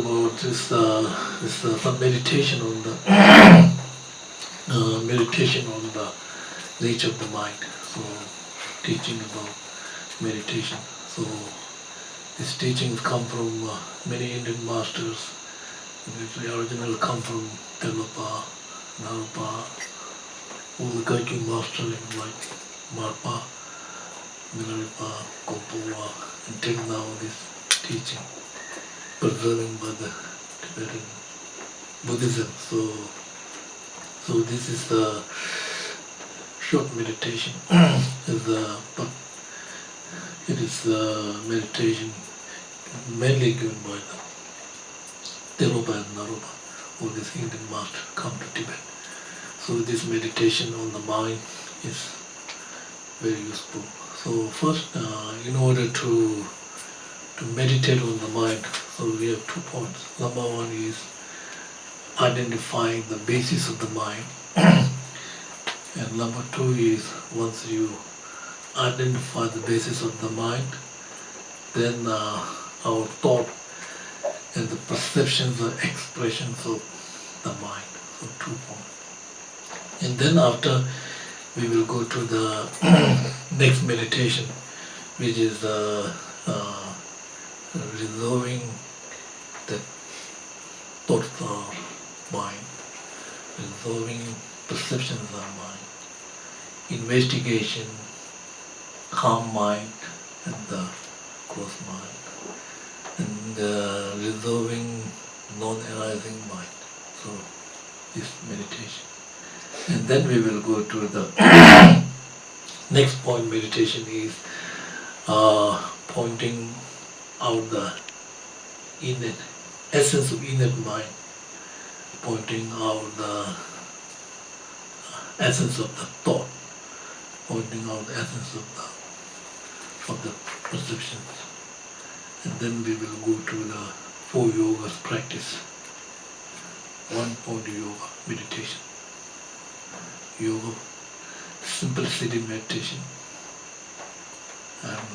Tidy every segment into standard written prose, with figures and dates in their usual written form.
about some meditation on the meditation on the nature of the mind. So teaching about meditation. So these teachings come from many Indian masters. The original come from Telapa, Narupa, all the Gaikin masters like Marpa, Milarepa, Kompova, until now this teaching preserving by the Tibetan Buddhism. So this is the short meditation. But it is meditation mainly given by the Telopa and Naropa, all these Indian masters come to Tibet. So this meditation on the mind is very useful. So first, in order to meditate on the mind, so we have 2 points. Number one is identifying the basis of the mind. And number two is once you identify the basis of the mind, then our thought and the perceptions or expressions of the mind. So 2 points. And then after we will go to the next meditation, which is resolving the thoughts of mind, resolving perceptions of mind, investigation, calm mind and the closed mind, and resolving non-arising mind. So this meditation. And then we will go to the next point. Meditation is pointing out the innate essence of innate mind, pointing out the essence of the thought, pointing out the essence of the perceptions. And then we will go to the 4 yogas practice. 1 point yoga meditation. Yoga, simplicity meditation, and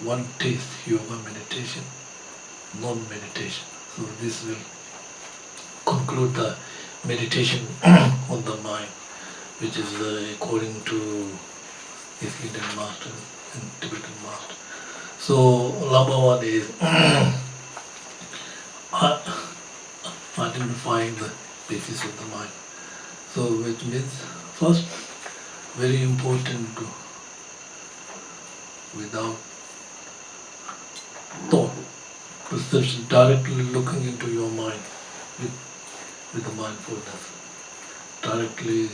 1 taste yoga meditation, non-meditation. So this will conclude the meditation on the mind, which is according to these Indian masters and Tibetan masters. So number one is identifying the basis of the mind. So which means first, very important to, without thought, perception, directly looking into your mind with the mindfulness, directly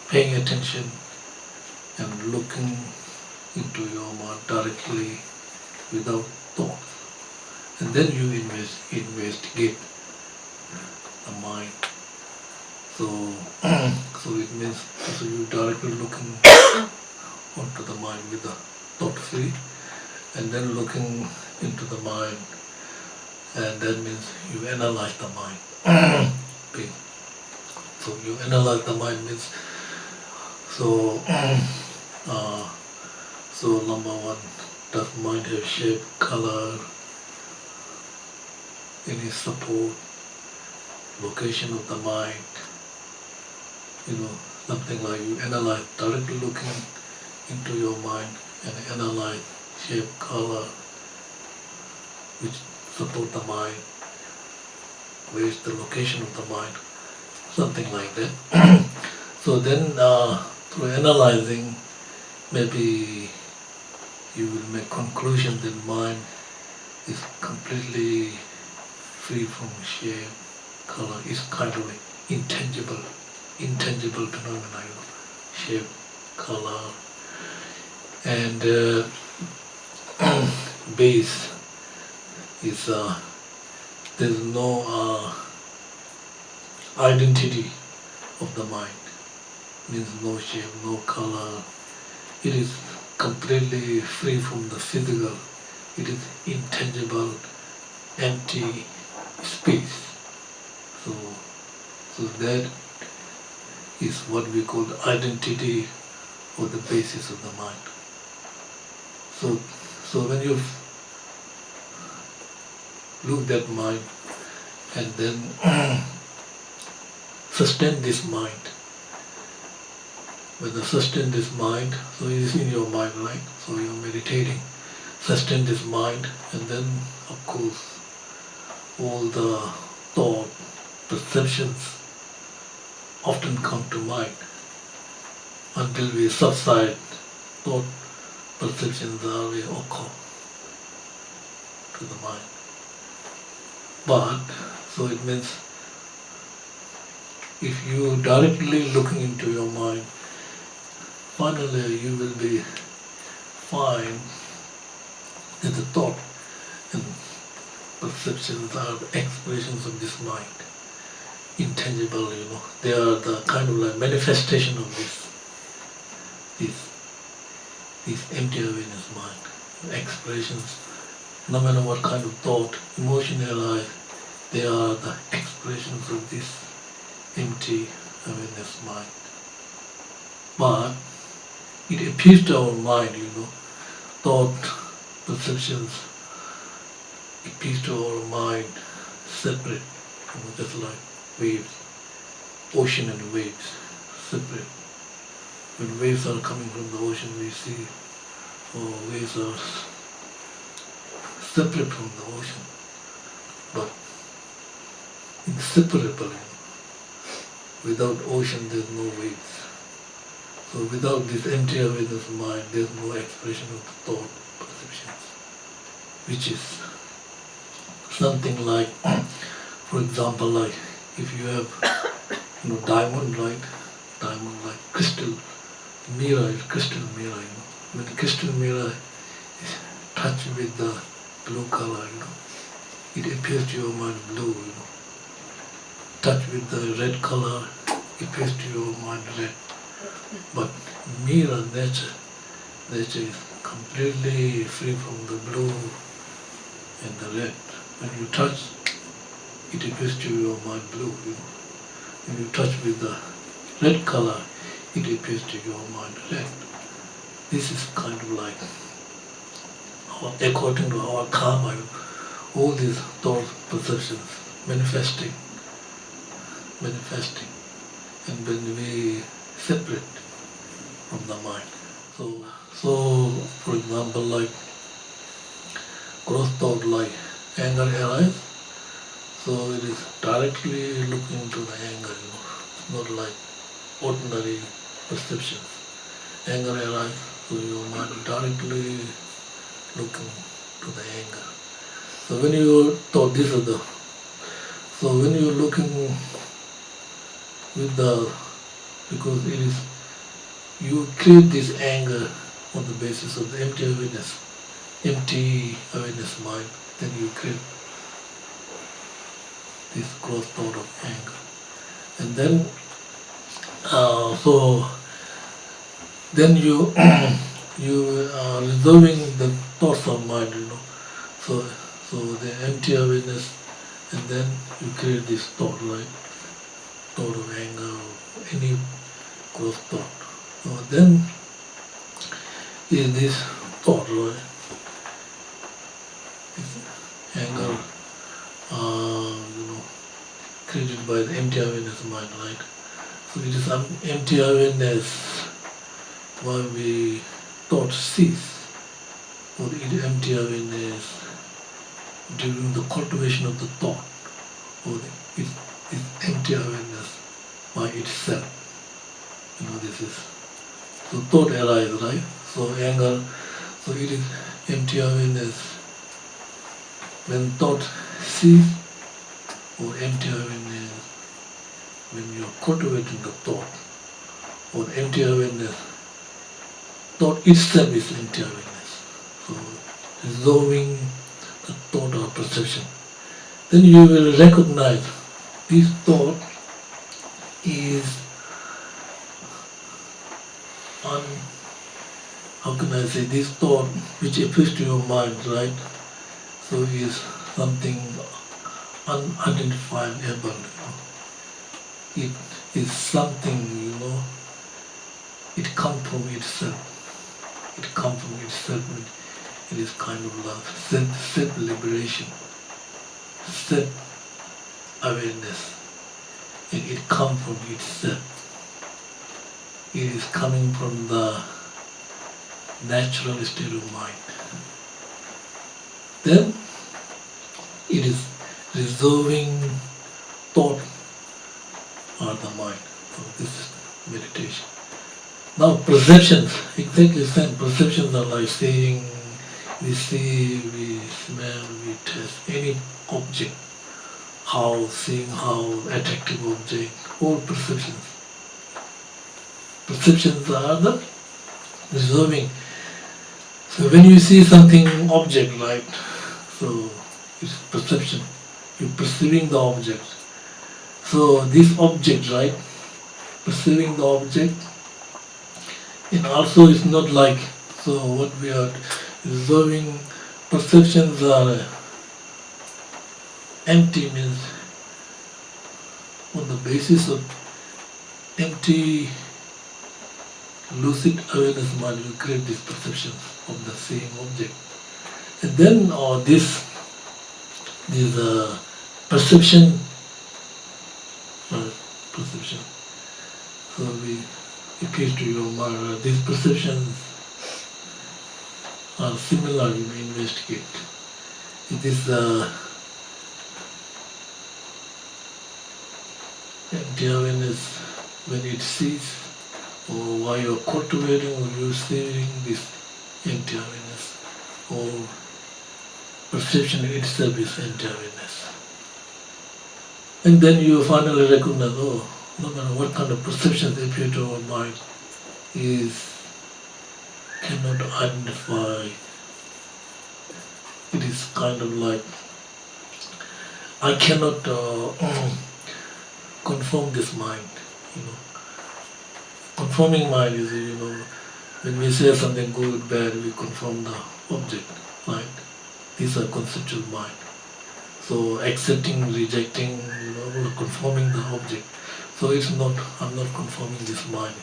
paying attention and looking into your mind directly without thoughts. And then you investigate the mind. So it means so you directly looking onto the mind with the thought free, and then looking into the mind, and that means you analyze the mind. Okay. So you analyze the mind means so number one, does mind have shape, color, any support, location of the mind? Something like you analyze, directly looking into your mind and analyze shape, color, which support the mind, where is the location of the mind, something like that. So then through analyzing, maybe you will make conclusion that mind is completely free from shape, color, is kind of like intangible phenomena, shape, color, and base is there's no identity of the mind, means no shape, no color. It is completely free from the physical. It is intangible, empty space. So that is what we call the identity or the basis of the mind. So when you look at mind and then sustain this mind. When you sustain this mind, so it is in your mind, right? So you are meditating, sustain this mind, and then of course all the thought, perceptions often come to mind. Until we subside, thought, perceptions are we occur to the mind. But, so it means if you directly looking into your mind, finally you will be find that the thought and perceptions are the expressions of this mind. Intangible, they are the kind of like manifestation of this empty awareness mind. Expressions, no matter what kind of thought, emotion arise, they are the expressions of this empty awareness mind. But it appears to our mind, thought, perceptions, appears to our mind separate, just like waves, ocean and waves, separate. When waves are coming from the ocean, we see, waves are separate from the ocean, but inseparable. Without ocean, there is no waves. So without this empty awareness mind, there is no expression of the thought, perceptions, which is something like, for example, like if you have, diamond, right? Diamond, like crystal mirror, crystal mirror. When the crystal mirror is touched with the blue color, it appears to your mind blue. Touch with the red color, it appears to your mind red. But mirror, nature is completely free from the blue and the red. When you touch, it appears to your mind blue. When you touch with the red color, it appears to your mind red. This is kind of like, according to our karma, all these thoughts, perceptions, manifesting, and when we separate from the mind. So for example, like gross thought, like anger arise, so it is directly looking into the anger, It's not like ordinary perceptions. Anger arise, so your mind directly looking to the anger. So when you thought this is so when you're looking with because it is, you create this anger on the basis of the empty awareness mind, then you create this gross thought of anger. And then, so then you you are resolving the thoughts of mind, So the empty awareness, and then you create this thought, right? Thought of anger, or any gross thought. So then is this thought, right? This anger, created by the empty awareness mind, right? So it is empty awareness why we thought cease, or the empty awareness during the cultivation of the thought, or it's empty awareness by itself. This is, so thought arises, right? So anger, so it is empty awareness. When thought cease, or empty awareness, when you are cultivating the thought, or empty awareness, thought itself is empty awareness. So resolving the thought or perception, then you will recognize this thought is how can I say, this thought which appears to your mind, right? So is something unidentifiable. It is something, it comes from itself. It comes from itself. It is kind of love, self-liberation, awareness, and it comes from itself. It is coming from the natural state of mind. Then it is resolving thought or the mind. So this is meditation. Now perceptions, exactly the same. Perceptions are like seeing, we see, we smell, we taste any object. Seeing how attractive object, all perceptions. Perceptions are the resolving. So when you see something object, right? So it's perception. You're perceiving the object. So this object, right? Perceiving the object, and also it's not like, so what we are resolving, perceptions are empty, means on the basis of empty lucid awareness mind will create this perception of the same object. And then this perception. So it appears to your mind, these perceptions are similar, you may investigate. It is empty awareness when it sees, or while you are cultivating or receiving this empty awareness, or perception itself is empty awareness. And then you finally recognize, no matter what kind of perceptions appear to our mind, cannot identify. It is kind of like, I cannot conform this mind, Conforming mind is, when we say something good, bad, we conform the object, right? These are conceptual mind. So accepting, rejecting, conforming the object. So I'm not conforming this mind.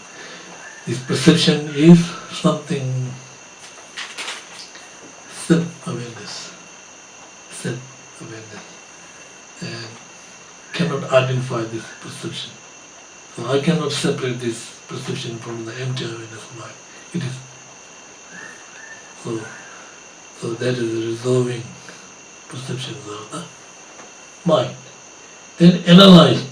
This perception is something self-awareness, and cannot identify this perception. So I cannot separate this perception from the empty awareness mind. It is so that is resolving perceptions of the mind. Then analyze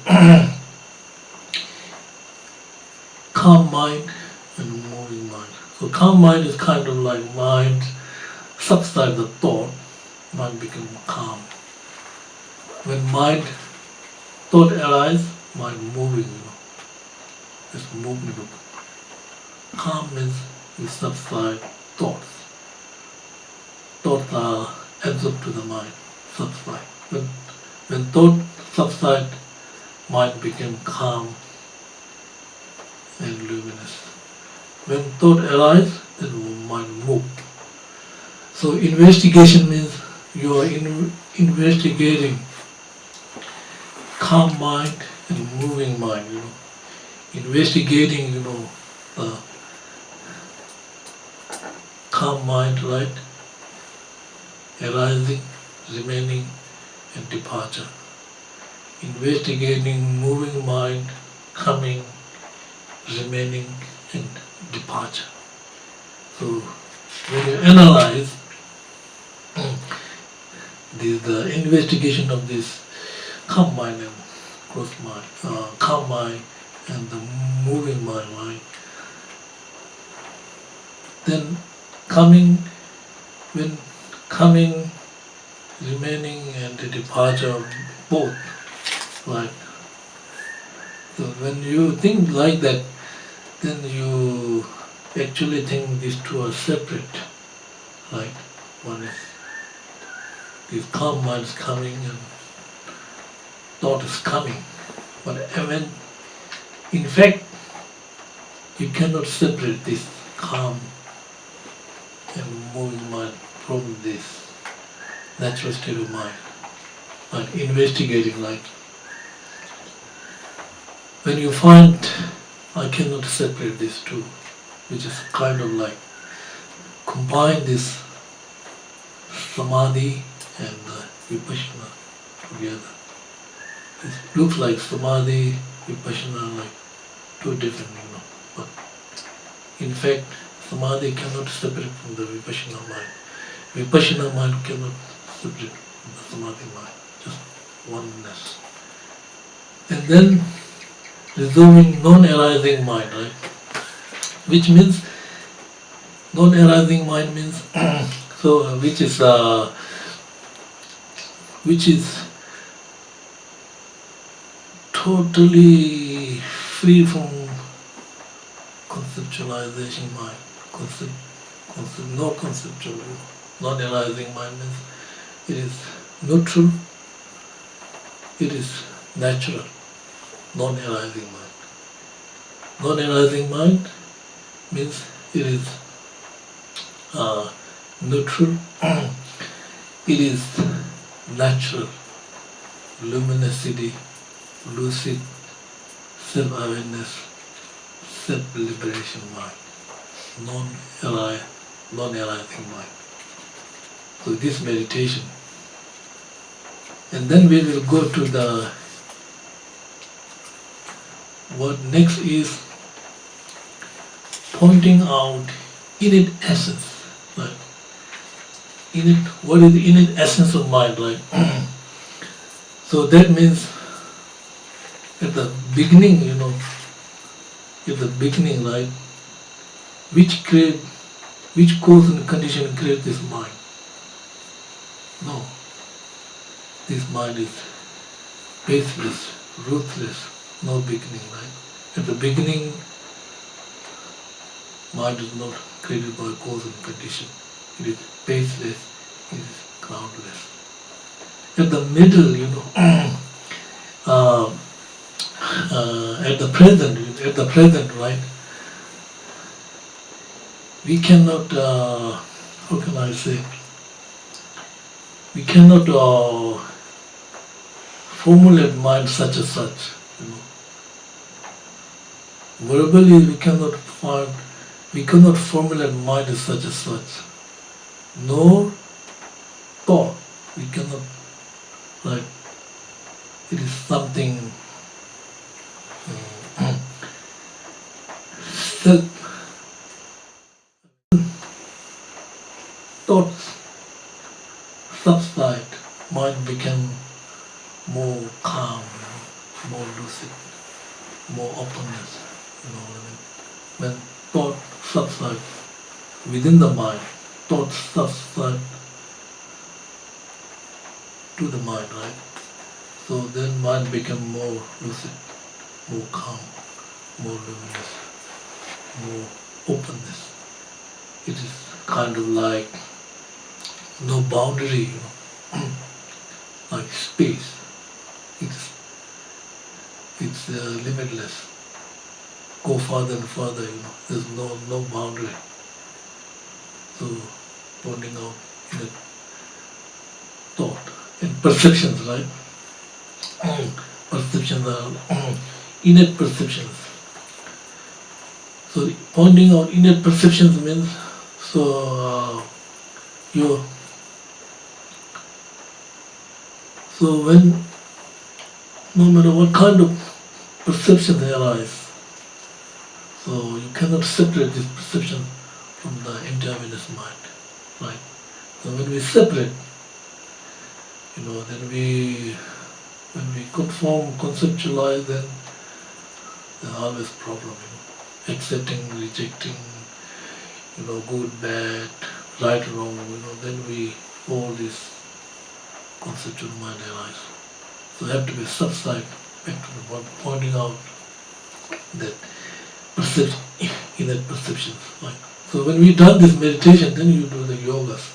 calm mind and moving mind. So calm mind is kind of like mind subside the thought, mind become calm. When thought arises, mind moving, it's movement. Calm means you subside thoughts. Thoughts are absorbed to the mind, subside. When thought subside, mind became calm and luminous. When thought arises, then mind moves. So investigation means you are investigating calm mind and moving mind, Investigating, the calm mind, right? Arising, remaining, and departure. Investigating moving mind, coming, remaining, and departure. So when you analyze the investigation of this calm mind and cross mind, calm mind and the moving mind, right? Then when coming, remaining, and the departure, both, right? So when you think like that, then you actually think these two are separate, right? One is this calm mind is coming and thought is coming. But when, in fact, you cannot separate this calm and moving mind from this natural state of mind. But investigating, like, when you find I cannot separate these two, which is kind of like combine this samadhi and vipassana together. It looks like samadhi, vipassana are like two different, but in fact, samadhi cannot separate from the vipassana mind. Vipassana mind cannot separate from the samadhi mind, just oneness. And then resolving non-arising mind, right? Which means non-arising mind means which is totally free from conceptualization mind. No conceptual. Non-arising mind means it is neutral, it is natural. Non-arising mind. Non-arising mind means it is neutral, it is natural, luminosity, lucid, self-awareness, self-liberation mind, non-arising mind. So this meditation, and then we will go to the, what next is pointing out innate essence, right? What is the innate essence of mind, right? So that means at the beginning, right, which cause and condition create this mind? No. This mind is baseless, ruthless, no beginning, right? At the beginning, mind is not created by cause and condition. It is baseless, it is groundless. At the middle, at the present, right, we cannot, how can I say, we cannot formulate mind such as such, Verbally we cannot formulate mind as such, nor thought. We cannot, like, it is something thoughts subside, mind become more calm, more lucid, more openness, what I mean. When thought subside within the mind, thoughts subside to the mind, right? So then mind become more lucid, more calm, more luminous, more openness. It is kind of like no boundary, like space. It's limitless. Go further and further, There's no boundary. So pointing out in the thought and perceptions, right? Perceptions are innate perceptions. So pointing out innate perceptions means when no matter what kind of perception they arise, so you cannot separate this perception from the empty-awareness mind, right? So when we separate, then when we conceptualize, then there's always problem, accepting, rejecting, good, bad, right, wrong, then all this conceptual mind arise. So they have to be subside back to the one, pointing out that innate perceptions. Right? So when we done this meditation, then you do the yogas,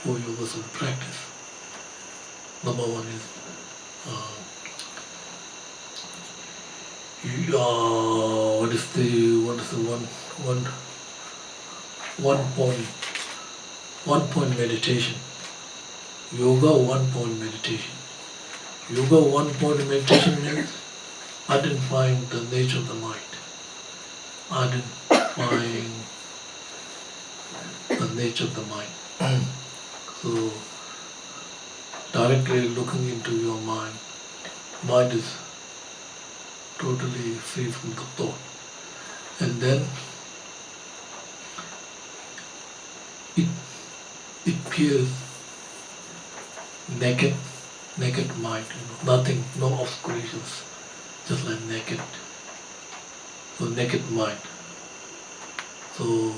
4 yogas of practice. Number one is what is the one point meditation? Yoga 1 point meditation. Yoga 1 point meditation means identifying the nature of the mind, identifying the nature of the mind. So directly looking into your mind, mind is totally free from the thought. And then it appears naked mind, nothing, no obscurations, just like naked. So naked mind. So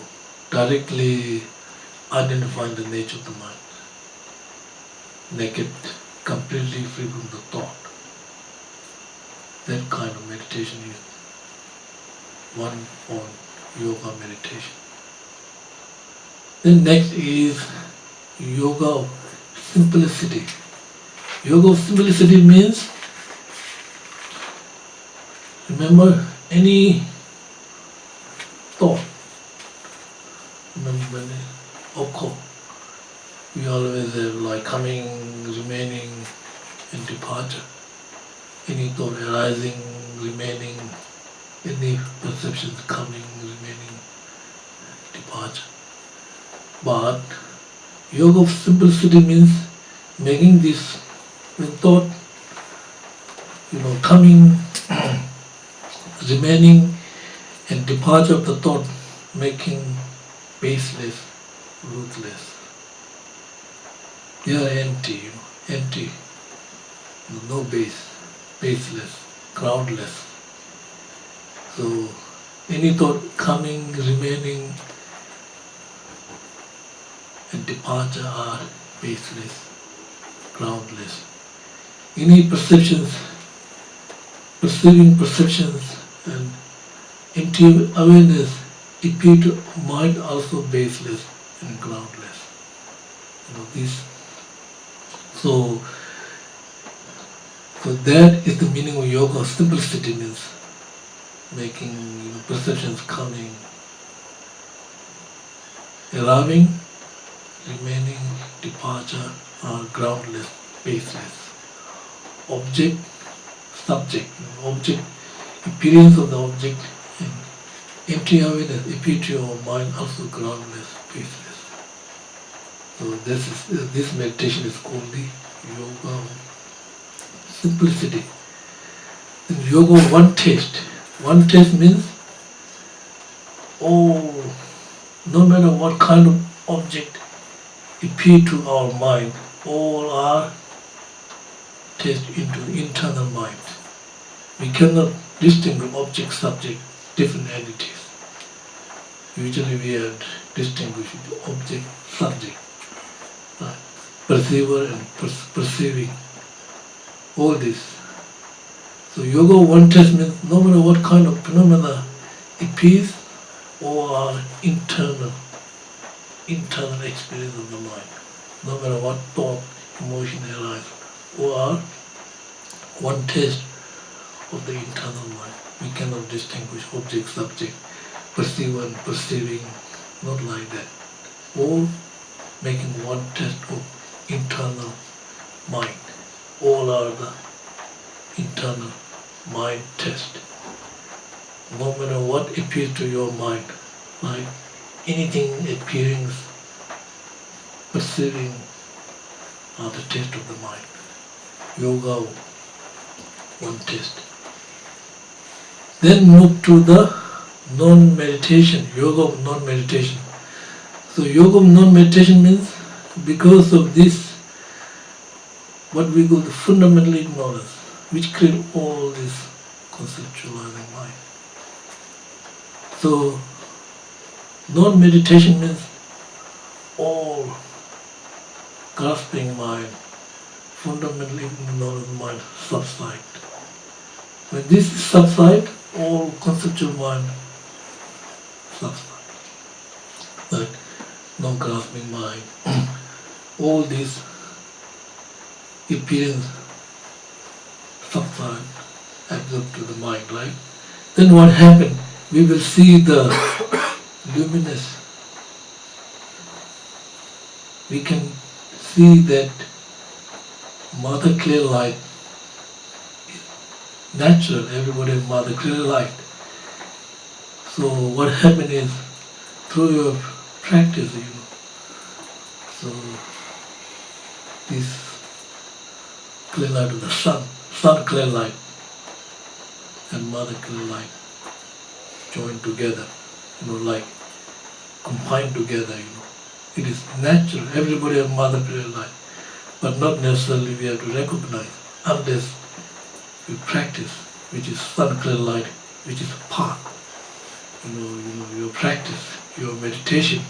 directly identifying the nature of the mind. Naked, completely free from the thought. That kind of meditation is one on yoga meditation. Then next is yoga of simplicity. Yoga of simplicity means, remember any thought, remember when it occurs, we always have like coming, remaining and departure. Any thought arising, remaining, any perceptions coming, remaining, departure. But yoga of simplicity means making this, when thought, coming, remaining and departure of the thought, making baseless, ruthless. They are empty, empty, no base, baseless, groundless. So any thought coming, remaining and departure are baseless, groundless. Any perceptions, perceiving perceptions and empty awareness appear to mind also baseless and groundless. This. So that is the meaning of yoga. Simplicity means making perceptions coming, arriving, remaining, departure are groundless, baseless. Object, subject, object, appearance of the object, and empty awareness appear to your mind also groundless, baseless. So this meditation is called the yoga of simplicity. And yoga of one taste. One taste means, no matter what kind of object appear to our mind, all are taste into internal mind. We cannot distinguish object, subject, different entities. Usually we are distinguishing object, subject, perceiver and perceiving, all this. So yoga one taste means no matter what kind of phenomena appears, all are internal experience of the mind. No matter what thought, emotion arises, all are one taste of the internal mind. We cannot distinguish object, subject, perceiver and perceiving, not like that. All making one taste of internal mind. All are the internal mind test. No matter what appears to your mind, like anything appearing, perceiving, are the test of the mind. Yoga, one test. Then move to the non-meditation, yoga of non-meditation. So yoga of non-meditation means, because of this, what we call the fundamental ignorance, which create all this conceptualizing mind. So non-meditation means all grasping mind, fundamental ignorance mind subside. When this subside, all conceptual mind subside. Like no grasping mind, all these appearance subside, absorbed to the mind, right? Then what happened? We will see the luminous. We can see that mother clear light is natural. Everybody has mother clear light. So what happened is, through your practice, so this clear light of the sun sun clear light and mother clear light joined together, like combined together, It is natural, everybody has mother clear light, but not necessarily we have to recognize unless we practice, which is sun clear light, which is a path, your practice, your meditation.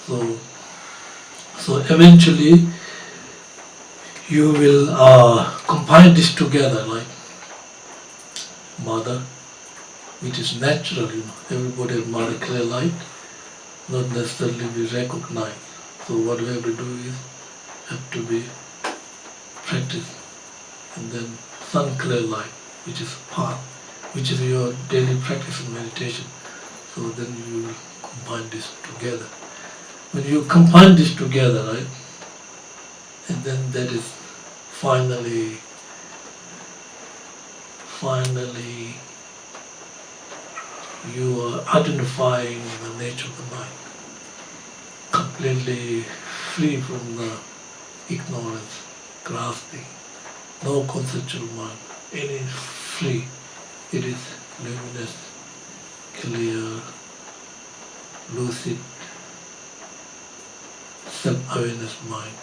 So eventually you will combine this together like mother, which is natural, everybody has mother clear light, not necessarily we recognize. So what we have to do is have to be practice, and then sun clear light, which is path, which is your daily practice in meditation. So then you will combine this together. When you combine this together, right, and then that is finally you are identifying the nature of the mind, completely free from the ignorance, grasping, no conceptual mind. It is free. It is luminous, clear, lucid, self-awareness mind.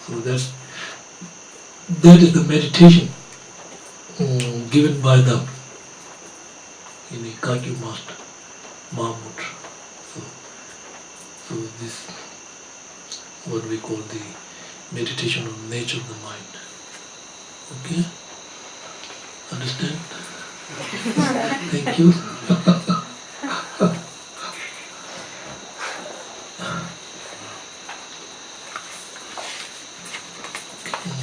So that is the meditation given by the Kagyu master, Mahamudra. So this what we call the meditation on nature of the mind. Okay? Understand? Thank you. Okay.